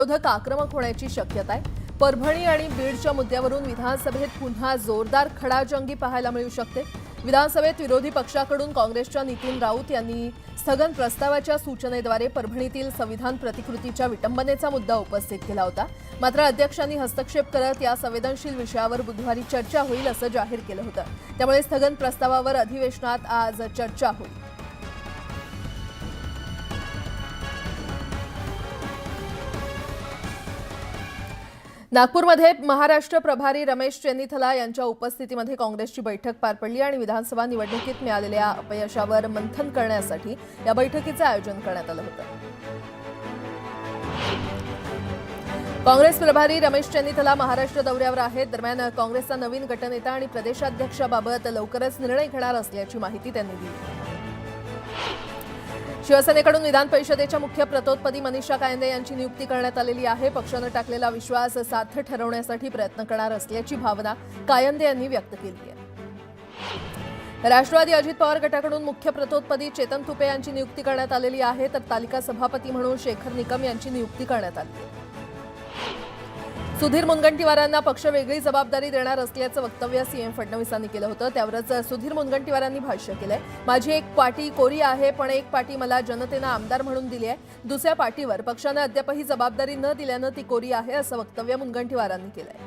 विरोधक आक्रमक होण्याची शक्यता आहे। परभणी आणि बीडच्या मुद्द्यावरून विधानसभेत पुन्हा जोरदार खडाजंगी पाहायला मिळू शकते। विधानसभेत विरोधी पक्षाकडून काँग्रेसच्या नितीन राऊत यांनी स्थगन प्रस्तावाच्या सूचनेद्वारे परभणीतील संविधान प्रतिकृतीच्या विटंबनेचा मुद्दा उपस्थित केला होता। मात्र अध्यक्षांनी हस्तक्षेप करत या संवेदनशील विषयावर बुधवारी चर्चा होईल असं जाहीर केलं होतं। त्यामुळे स्थगन प्रस्तावावर अधिवेशनात आज चर्चा होईल। नागपूरमध्ये महाराष्ट्र प्रभारी रमेश चेन्नीथला यांच्या उपस्थितीमध्ये काँग्रेसची बैठक पार पडली आणि विधानसभा निवडणुकीत मिळालेल्या अपयशावर मंथन करण्यासाठी या बैठकीचे आयोजन करण्यात आलं होतं। काँग्रेस प्रभारी रमेश चेन्नीथला महाराष्ट्र दौऱ्यावर आहेत। दरम्यान काँग्रेसचा नवीन गटनेता आणि प्रदेशाध्यक्षाबाबत लवकरच निर्णय घेणार असल्याची माहिती त्यांनी दिली। शिवसेनेकडून विधान परिषदेच्या मुख्य प्रतोदपदी मनीषा कायंदे यांची नियुक्ती करण्यात आलेली आहे। पक्षाने टाकलेला विश्वास सार्थ ठरवण्यासाठी प्रयत्न करणार असल्याची भावना कायंदे यांनी व्यक्त केली आहे। राष्ट्रवादी अजित पवार गटाकडून मुख्य प्रतोदपदी चेतन तुपे यांची नियुक्ती करण्यात आलेली आहे, तर तालिका सभापती म्हणून शेखर निकम यांची नियुक्ती करण्यात आली आहे। सुधीर मुनगंटीवारांना पक्ष वेगळी जबाबदारी देणार असल्याचं वक्तव्य सीएम फडणवीसांनी केलं होतं। त्यावरच सुधीर मुनगंटीवारांनी भाष्य केलंय। माझी एक पार्टी कोरी आहे, पण एक पार्टी मला जनतेनं आमदार म्हणून दिली आहे। दुसऱ्या पार्टीवर पक्षानं अद्यापही जबाबदारी न दिल्यानं ती कोरी आहे असं वक्तव्य मुनगंटीवारांनी केलंय।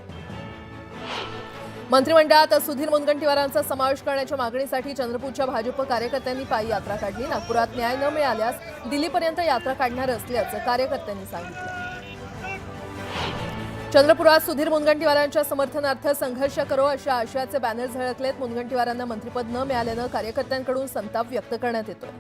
मंत्रिमंडळात सुधीर मुनगंटीवारांचा समावेश करण्याच्या मागणीसाठी चंद्रपूरच्या भाजप कार्यकर्त्यांनी पायी यात्रा काढली। नागपुरात न्याय न मिळाल्यास दिल्लीपर्यंत यात्रा काढणार असल्याचं कार्यकर्त्यांनी सांगितलं। चंद्रपुरात सुधीर मुनगंटीवारांच्या समर्थनार्थ संघर्ष करो अशा आशयाचे बॅनर झळकलेत। मुनगंटीवारांना मंत्रिपद न मिळाल्यानं कार्यकर्त्यांकडून संताप व्यक्त करण्यात येतोय।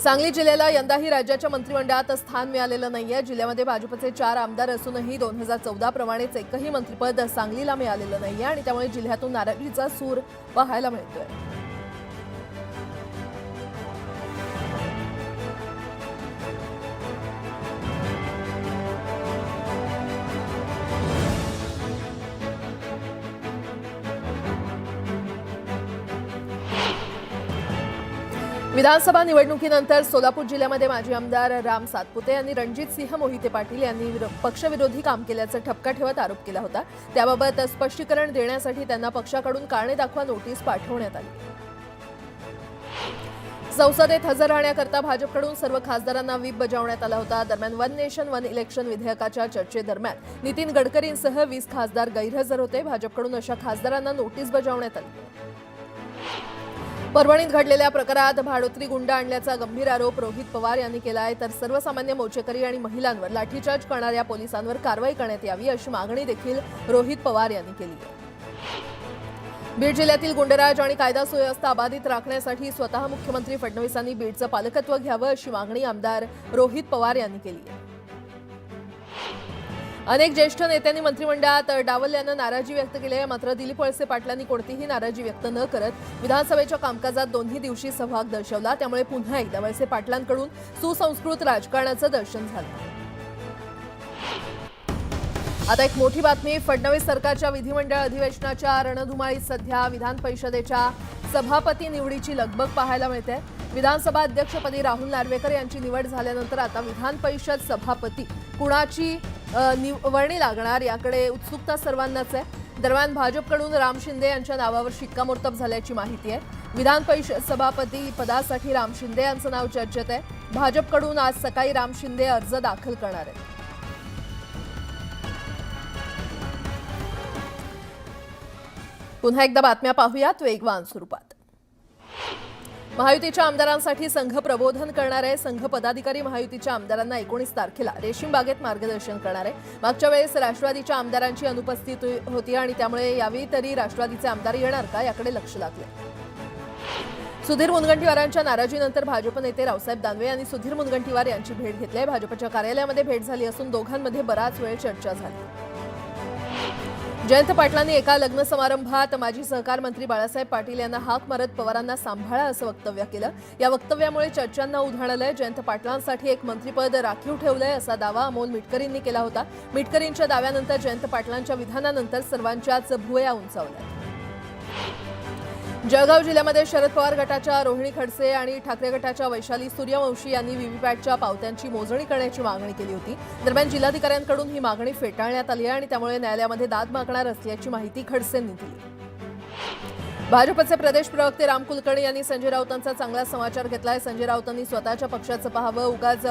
सांगली जिल्ह्याला यंदाही राज्याच्या मंत्रिमंडळात स्थान मिळालेलं नाहीये। जिल्ह्यामध्ये भाजपचे 4 आमदार असूनही 2014 प्रमाणेच एकही मंत्रिपद सांगलीला मिळालेलं नाहीये आणि त्यामुळे जिल्ह्यातून नाराजीचा सूर पाहायला मिळतोय। विधानसभा निवडणुकीनंतर सोलापूर जिल्ह्यामध्ये माजी आमदार राम सातपुते यांनी रणजितसिंह मोहिते पाटील यांनी पक्षविरोधी काम केल्याचा ठपका ठेवत आरोप केला होता। त्याबाबत स्पष्टीकरण देण्यासाठी त्यांना पक्षाकडून कारणे दाखवा नोटीस पाठवण्यात आली। संसदेत हजर राहण्याकरता भाजपकडून सर्व खासदारांना व्हीप बजावण्यात आला होता। दरम्यान वन नेशन वन इलेक्शन विधेयकाच्या चर्चेदरम्यान नितीन गडकरींसह 20 खासदार गैरहजर होते। भाजपकडून अशा खासदारांना नोटीस बजावण्यात आली। परभणीत घडलेल्या प्रकारात भाडोत्री गुंड आणल्याचा गंभीर आरोप रोहित पवार यांनी केला आहे, तर सर्वसामान्य मोर्चेकरी आणि महिलांवर लाठीचार्ज करणाऱ्या पोलिसांवर कारवाई करण्यात यावी अशी मागणी देखील रोहित पवार यांनी केली आहे। बीड जिल्ह्यातील गुंडराज आणि कायदा सुव्यवस्था अबाधित राखण्यासाठी स्वतः मुख्यमंत्री फडणवीसांनी बीडचं पालकत्व घ्यावं अशी मागणी आमदार रोहित पवार यांनी केली आहे। अनेक ज्येष्ठ नेत्यांनी मंत्रिमंडळात डावलल्यानं नाराजी व्यक्त केली आहे। मात्र दिलीप वळसे पाटलांनी कोणतीही नाराजी व्यक्त न करत विधानसभेच्या कामकाजात दोन्ही दिवशी सहभाग दर्शवला। त्यामुळे पुन्हा एकदा वळसे पाटलांकडून सुसंस्कृत राजकारणाचं दर्शन झालं। आता एक मोठी बातमी। फडणवीस सरकारच्या विधिमंडळ अधिवेशनाच्या रणधुमाळीत सध्या विधान परिषदेच्या सभापती निवडीची लगबग पाहायला मिळते। विधानसभा अध्यक्षपदी राहुल नार्वेकर यांची निवड झाल्यानंतर आता विधान परिषद सभापती कुणाची निवडणी लागणार याकडे उत्सुकता सर्वांनाच आहे। दरम्यान भाजपकडून राम शिंदे यांच्या नावावर शिक्कामोर्तब झाल्याची माहिती आहे। विधान परिषद सभापती पदासाठी राम शिंदे यांचं नाव चर्चेत आहे। भाजपकडून आज सकाळी राम शिंदे अर्ज दाखल करणार आहेत। पुन्हा एकदा बातम्या पाहूयात वेगवान स्वरूपात। महायुतीच्या आमदारांसाठी संघ प्रबोधन करणार आहे। संघ पदाधिकारी महायुतीच्या आमदारांना 19 तारखेला रेशीम बागेत मार्गदर्शन करणार आहे। मागच्या वेळेस राष्ट्रवादीच्या आमदारांची अनुपस्थिती होती आणि त्यामुळे यावेळी तरी राष्ट्रवादीचे आमदार येणार का याकडे लक्ष लागले। सुधीर मुनगंटीवारांच्या नाराजीनंतर भाजप नेते रावसाहेब दानवे यांनी सुधीर मुनगंटीवार यांची भेट घेतली आहे। भाजपच्या कार्यालयामध्ये भेट झाली असून दोघांमध्ये बराच वेळ चर्चा झाली। जयंत पाटलांनी एका लग्न समारंभात माजी सहकार मंत्री बाळासाहेब पाटील यांना हाक मारत पवारांना सांभाळा असं वक्तव्य केलं। या वक्तव्यामुळे चर्चांना उधाण आलंय। जयंत पाटलांसाठी एक मंत्रिपद राखीव ठेवलंय असा दावा अमोल मिटकरींनी केला होता। मिटकरींच्या दाव्यानंतर जयंत पाटलांच्या विधानानंतर सर्वांच्याच भुवया उंचावल्या। जळगाव जिल्ह्यामध्ये शरद पवार गटाच्या रोहिणी खडसे आणि ठाकरे गटाच्या वैशाली सूर्यवंशी यांनी व्हीव्हीपॅटच्या पावत्यांची मोजणी करण्याची मागणी केली होती. दरम्यान जिल्हाधिकाऱ्यांकडून ही मागणी फेटाळण्यात आली आहे आणि त्यामुळे न्यायालयामध्ये दाद मागणार असल्याची माहिती खडसेंनी दिली. भाजपचे प्रदेश प्रवक्ते राम कुलकर्णी यांनी संजय राऊतांचा चांगला समाचार घेतलाय. संजय राऊतांनी स्वतःच्या पक्षाचं पाहावं, उगाच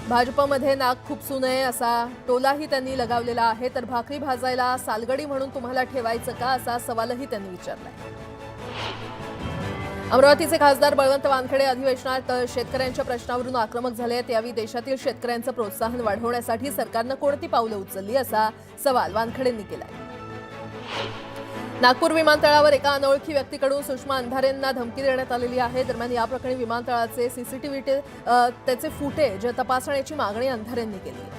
भाजपमध्ये नाक खुपसू नये असा टोलाही त्यांनी लगावलेला आहे. तर भाकरी भाजायला सालगडी म्हणून तुम्हाला ठेवायचं का, असा सवालही त्यांनी विचारलाय. अमरावतीचे खासदार बळवंत वानखेडे अधिवेशनात शेतकऱ्यांच्या प्रश्नावरून आक्रमक झाले आहेत. यावेळी देशातील शेतकऱ्यांचं प्रोत्साहन वाढवण्यासाठी सरकारनं कोणती पावलं उचलली, असा सवाल वानखेडेंनी केलाय. नागपूर विमानतळावर एका अनोळखी व्यक्तीकडून सुषमा अंधारेंना धमकी देण्यात आलेली आहे. दरम्यान या प्रकरणी विमानतळाचे सीसीटीव्ही त्याचे फुटेज तपासण्याची मागणी अंधारेंनी केली.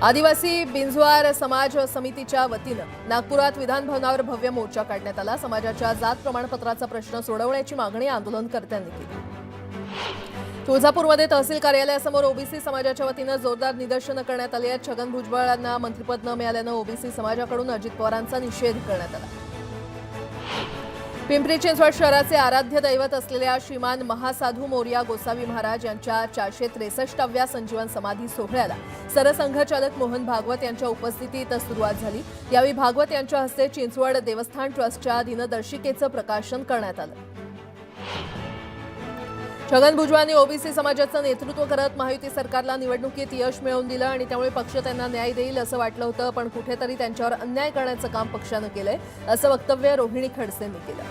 आदिवासी बिंजवार समाज समितीच्या वतीनं नागपुरात विधान भवनावर भव्य मोर्चा काढण्यात आला. समाजाच्या जात प्रमाणपत्राचा प्रश्न सोडवण्याची मागणी आंदोलनकर्त्यांनी केली. तुळजापूरमध्ये तहसील कार्यालयासमोर ओबीसी समाजाच्या वतीनं जोरदार निदर्शनं करण्यात आली आहेत. छगन भुजबळांना मंत्रिपद न मिळाल्यानं ओबीसी समाजाकडून अजित पवारांचा निषेध करण्यात आला. पिंपरी चिंचवड शहराचे आराध्य दैवत असलेल्या श्रीमान महासाधू मोरया गोसावी महाराज यांच्या 463व्या संजीवन समाधी सोहळ्याला सरसंघचालक मोहन भागवत यांच्या उपस्थितीत सुरुवात झाली. यावेळी भागवत यांच्या हस्ते चिंचवड देवस्थान ट्रस्टच्या दिनदर्शिकेचं प्रकाशन करण्यात आलं. छगन भुजबळांनी ओबीसी समाजाचं नेतृत्व करत महायुती सरकारला निवडणुकीत यश मिळवून दिलं आणि त्यामुळे पक्ष त्यांना न्याय देईल असं वाटलं होतं, पण कुठेतरी त्यांच्यावर अन्याय करण्याचं काम पक्षानं केलंय, असं वक्तव्य रोहिणी खडसेंनी केलं.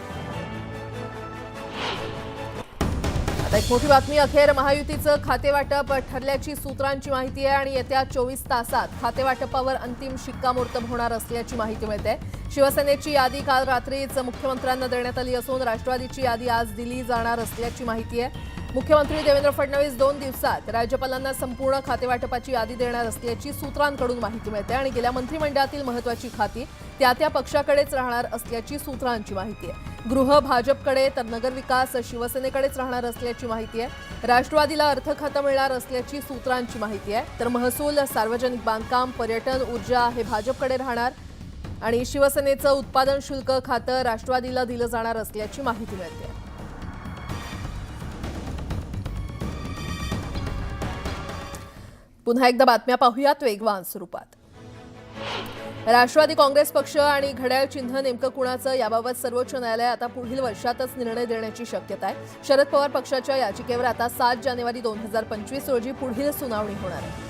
आता एक मोठी बातमी. अखेर महायुतीचं खातेवाटप ठरल्याची सूत्रांची माहिती आहे आणि येत्या 24 तासात खातेवाटपावर अंतिम शिक्कामोर्तब होणार असल्याची माहिती मिळते. शिवसेनेची यादी काल रात्रीच मुख्यमंत्र्यांना देण्यात आली असून राष्ट्रवादीची यादी आज दिली जाणार असल्याची माहिती आहे. मुख्यमंत्री देवेंद्र फडणवीस 2 दिवसात राज्यपालांना संपूर्ण खातेवाटपाची यादी देणार असल्याची सूत्रांकडून माहिती मिळते आणि गेल्या मंत्रिमंडळातील महत्त्वाची खाती त्या पक्षाकडेच राहणार असल्याची सूत्रांची माहिती आहे. गृह भाजपकडे तर नगरविकास शिवसेनेकडेच राहणार असल्याची माहिती आहे. राष्ट्रवादीला अर्थ खातं मिळणार असल्याची सूत्रांची माहिती आहे. तर महसूल, सार्वजनिक बांधकाम, पर्यटन, ऊर्जा हे भाजपकडे राहणार आणि शिवसेनेचं उत्पादन शुल्क खातं राष्ट्रवादीला दिलं जाणार असल्याची माहिती मिळते. पुन्हा एकदा बातम्या पाहूयात वेगवान स्वरूपात. राष्ट्रवादी काँग्रेस पक्ष आणि घड्याळ चिन्ह नेमकं कुणाचं, याबाबत सर्वोच्च न्यायालय आता पुढील वर्षातच निर्णय देण्याची शक्यता आहे. शरद पवार पक्षाच्या याचिकेवर आता 7 जानेवारी 2025 रोजी पुढील सुनावणी होणार आहे.